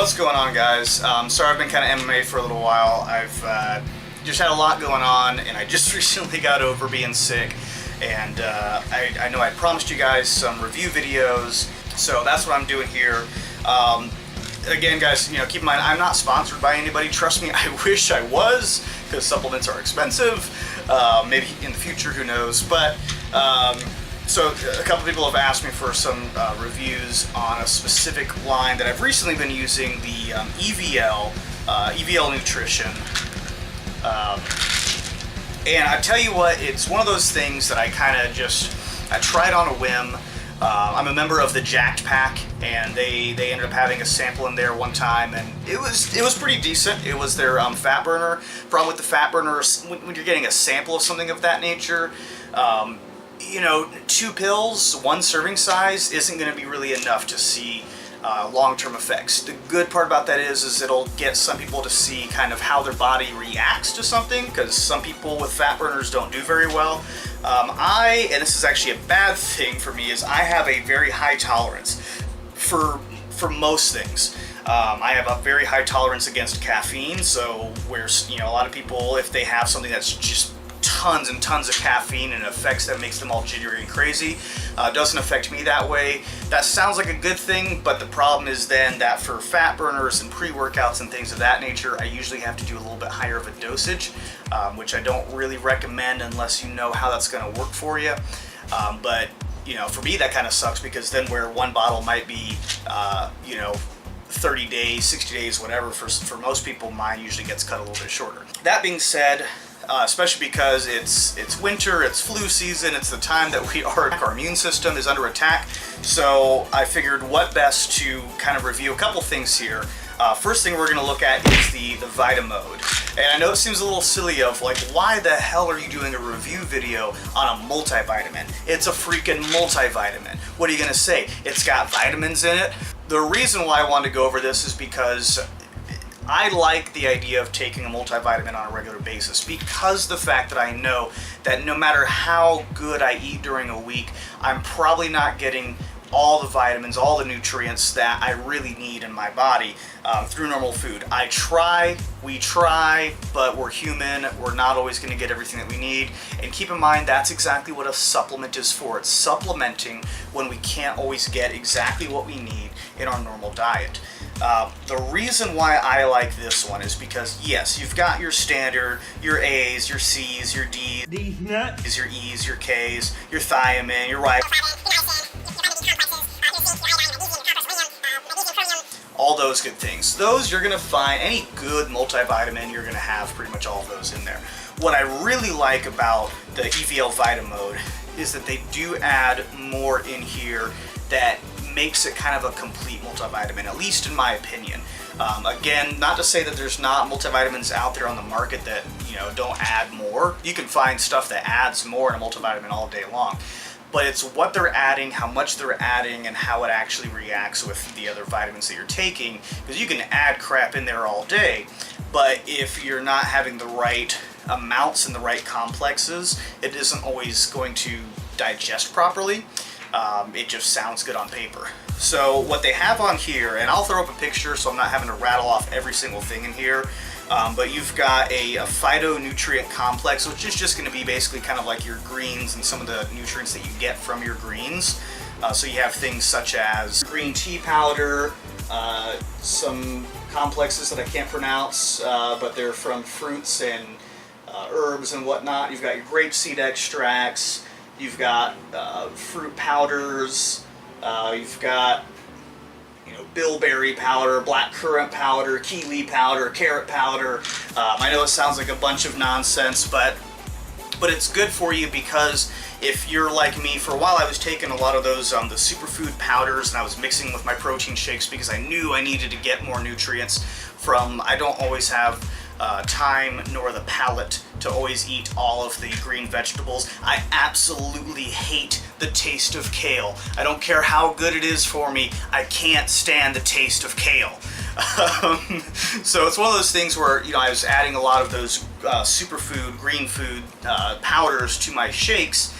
What's going on, guys? Sorry I've been kind of MMA for a little while. I've just had a lot going on, and I just recently got over being sick. And I know I promised you guys some review videos, so that's what I'm doing here. Again, guys, you know, keep in mind, I'm not sponsored by anybody. Trust me, I wish I was, because supplements are expensive. Maybe in the future, who knows? But so a couple people have asked me for some reviews on a specific line that I've recently been using, the EVL Nutrition. And I tell you what, it's one of those things that I kind of I tried on a whim. I'm a member of the Jacked Pack, and they ended up having a sample in there one time, and it was pretty decent. It was their fat burner. Problem with the fat burner, when you're getting a sample of something of that nature, you know, 2 pills, 1 serving size isn't going to be really enough to see long-term effects. The good part about that is it'll get some people to see kind of how their body reacts to something, because some people with fat burners don't do very well. And this is actually a bad thing for me, is I have a very high tolerance for most things. I have a very high tolerance against caffeine, so where, you know, a lot of people, if they have something that's just tons and tons of caffeine and it affects them, makes them all jittery and crazy, doesn't affect me that way. That sounds like a good thing, but the problem is then that for fat burners and pre-workouts and things of that nature, I usually have to do a little bit higher of a dosage, which I don't really recommend unless you know how that's going to work for you. But you know, for me that kind of sucks, because then where one bottle might be you know, 30 days, 60 days, whatever, for most people, mine usually gets cut a little bit shorter. That being said, especially because it's winter, it's flu season, it's the time that our immune system is under attack. So I figured what best to kind of review a couple things here. First thing we're going to look at is the Vitamode. And I know it seems a little silly of like, why the hell are you doing a review video on a multivitamin? It's a freaking multivitamin. What are you going to say? It's got vitamins in it? The reason why I wanted to go over this is because I like the idea of taking a multivitamin on a regular basis, because the fact that I know that no matter how good I eat during a week, I'm probably not getting all the vitamins, all the nutrients that I really need in my body through normal food. We try, but we're human. We're not always going to get everything that we need. And keep in mind, that's exactly what a supplement is for. It's supplementing when we can't always get exactly what we need in our normal diet. The reason why I like this one is because, yes, you've got your standard, your A's, your C's, your D's, your E's, your K's, your thiamine, your all those good things. Those you're going to find, any good multivitamin, you're going to have pretty much all of those in there. What I really like about the EVL Vitamode is that they do add more in here that makes it kind of a complete multivitamin, at least in my opinion. Again, not to say that there's not multivitamins out there on the market that, you know, don't add more. You can find stuff that adds more in a multivitamin all day long. But it's what they're adding, how much they're adding, and how it actually reacts with the other vitamins that you're taking. Because you can add crap in there all day, but if you're not having the right amounts and the right complexes, it isn't always going to digest properly. It just sounds good on paper. So what they have on here, and I'll throw up a picture so I'm not having to rattle off every single thing in here, but you've got a Phytonutrient Complex, which is just going to be basically kind of like your greens and some of the nutrients that you get from your greens. So you have things such as green tea powder, some complexes that I can't pronounce, but they're from fruits and herbs and whatnot. You've got your grapeseed extracts. You've got fruit powders, you've got, you know, bilberry powder, blackcurrant powder, kiwi powder, carrot powder. I know it sounds like a bunch of nonsense, but it's good for you, because if you're like me, for a while I was taking a lot of those the superfood powders, and I was mixing with my protein shakes because I knew I needed to get more nutrients from, I don't always have time nor the palate to always eat all of the green vegetables. I absolutely hate the taste of kale. I don't care how good it is for me, I can't stand the taste of kale. So it's one of those things where, you know, I was adding a lot of those superfood, green food powders to my shakes,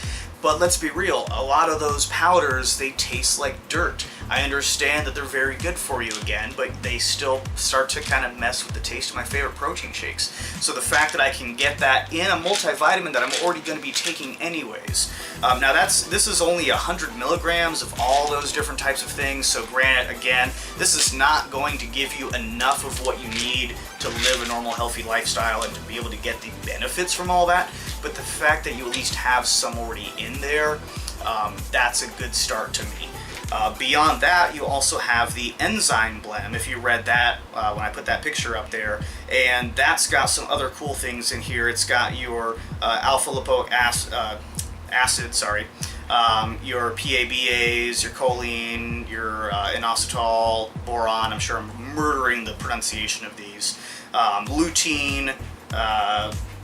But let's be real, a lot of those powders, they taste like dirt. I understand that they're very good for you again, but they still start to kind of mess with the taste of my favorite protein shakes. So the fact that I can get that in a multivitamin that I'm already going to be taking anyways. Now this is only 100 milligrams of all those different types of things, so granted, again, this is not going to give you enough of what you need to live a normal healthy lifestyle and to be able to get the benefits from all that, but the fact that you at least have some already in there, that's a good start to me. Beyond that, you also have the enzyme blend, if you read that when I put that picture up there, and that's got some other cool things in here. It's got your alpha lipoic acid, your PABAs, your choline, your inositol, boron, I'm sure I'm murdering the pronunciation of these, lutein,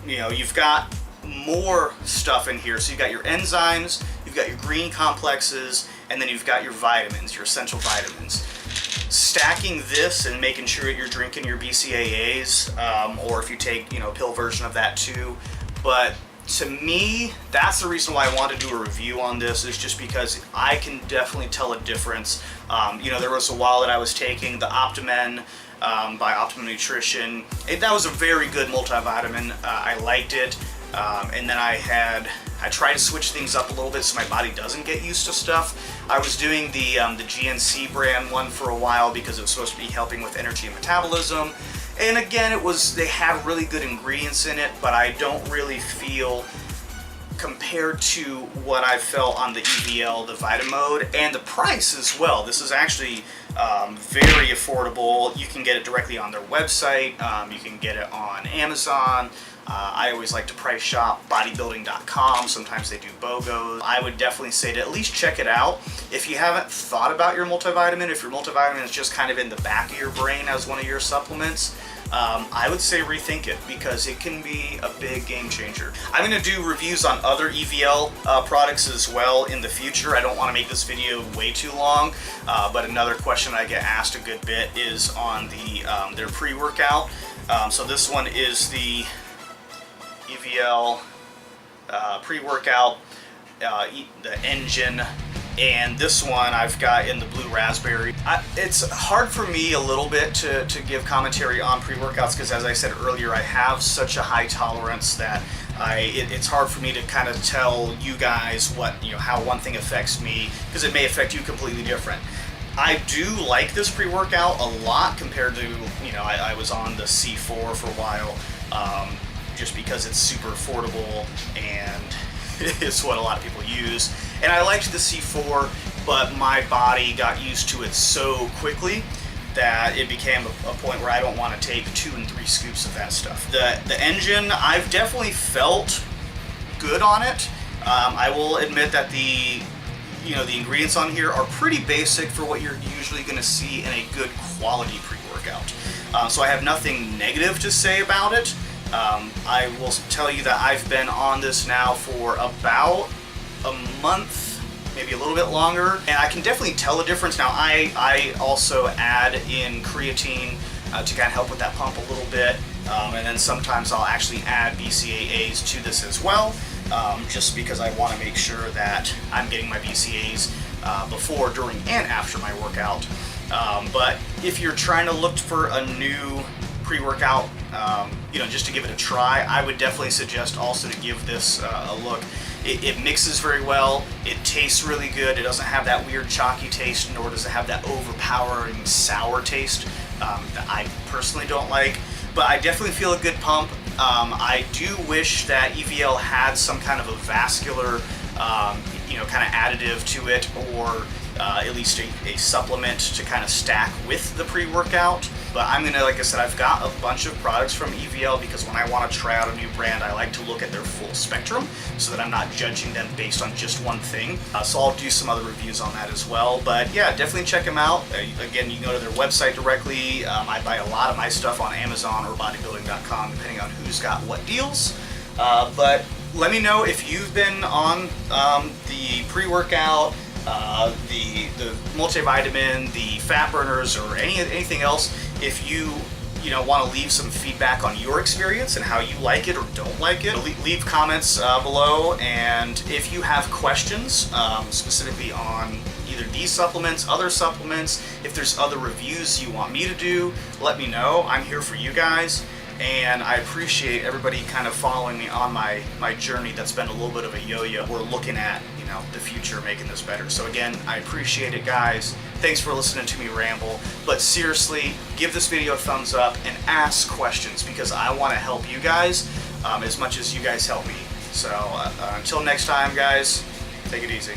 you've got more stuff in here. So you've got your enzymes, you've got your green complexes, and then you've got your vitamins, your essential vitamins. Stacking this and making sure that you're drinking your BCAAs, or if you take, a pill version of that too. But to me, that's the reason why I want to do a review on this, is just because I can definitely tell a difference. There was a while that I was taking the Optimen by Optimum Nutrition. That was a very good multivitamin. I liked it. And then I try to switch things up a little bit so my body doesn't get used to stuff. I was doing the GNC brand one for a while because it was supposed to be helping with energy and metabolism. And again, they had really good ingredients in it, but I don't really feel, compared to what I felt on the EVL, the Vitamode, and the price as well. This is actually very affordable. You can get it directly on their website. You can get it on Amazon. I always like to price shop bodybuilding.com. Sometimes they do BOGOs. I would definitely say to at least check it out. If you haven't thought about your multivitamin, if your multivitamin is just kind of in the back of your brain as one of your supplements, I would say rethink it, because it can be a big game changer. I'm going to do reviews on other EVL products as well in the future. I don't want to make this video way too long, but another question I get asked a good bit is on their pre-workout. So this one is the EVL pre-workout, the ENGN, and this one I've got in the blue raspberry. It's hard for me a little bit to give commentary on pre-workouts, because as I said earlier, I have such a high tolerance that it's hard for me to kind of tell you guys how one thing affects me, because it may affect you completely different. I do like this pre-workout a lot compared to, I was on the C4 for a while, just because it's super affordable and it's what a lot of people use. And I liked the C4, but my body got used to it so quickly that it became a point where I don't want to take 2 and 3 scoops of that stuff. The ENGN, I've definitely felt good on it. I will admit that the ingredients on here are pretty basic for what you're usually going to see in a good quality pre-workout. So I have nothing negative to say about it. I will tell you that I've been on this now for about a month, maybe a little bit longer, and I can definitely tell a difference. Now I also add in creatine to kind of help with that pump a little bit, and then sometimes I'll actually add BCAAs to this as well, just because I want to make sure that I'm getting my BCAAs before, during, and after my workout. But if you're trying to look for a new pre-workout, just to give it a try, I would definitely suggest also to give this a look. It mixes very well, it tastes really good, it doesn't have that weird chalky taste, nor does it have that overpowering sour taste that I personally don't like, but I definitely feel a good pump. I do wish that EVL had some kind of a vascular, kind of additive to it, or at least a supplement to kind of stack with the pre-workout. But I'm gonna, like I said, I've got a bunch of products from EVL, because when I want to try out a new brand, I like to look at their full spectrum so that I'm not judging them based on just one thing. So I'll do some other reviews on that as well. But yeah, definitely check them out. Again, you can go to their website directly. I buy a lot of my stuff on Amazon or bodybuilding.com, depending on who's got what deals. But let me know if you've been on the pre-workout, the multivitamin, the fat burners, or anything else. If you want to leave some feedback on your experience and how you like it or don't like it, leave comments below. And if you have questions specifically on either these supplements, other supplements, if there's other reviews you want me to do, let me know. I'm here for you guys, and I appreciate everybody kind of following me on my journey that's been a little bit of a yo-yo. We're looking at the future, making this better. So again, I appreciate it, guys. Thanks for listening to me ramble, but seriously, give this video a thumbs up and ask questions, because I want to help you guys as much as you guys help me. So until next time, guys, take it easy.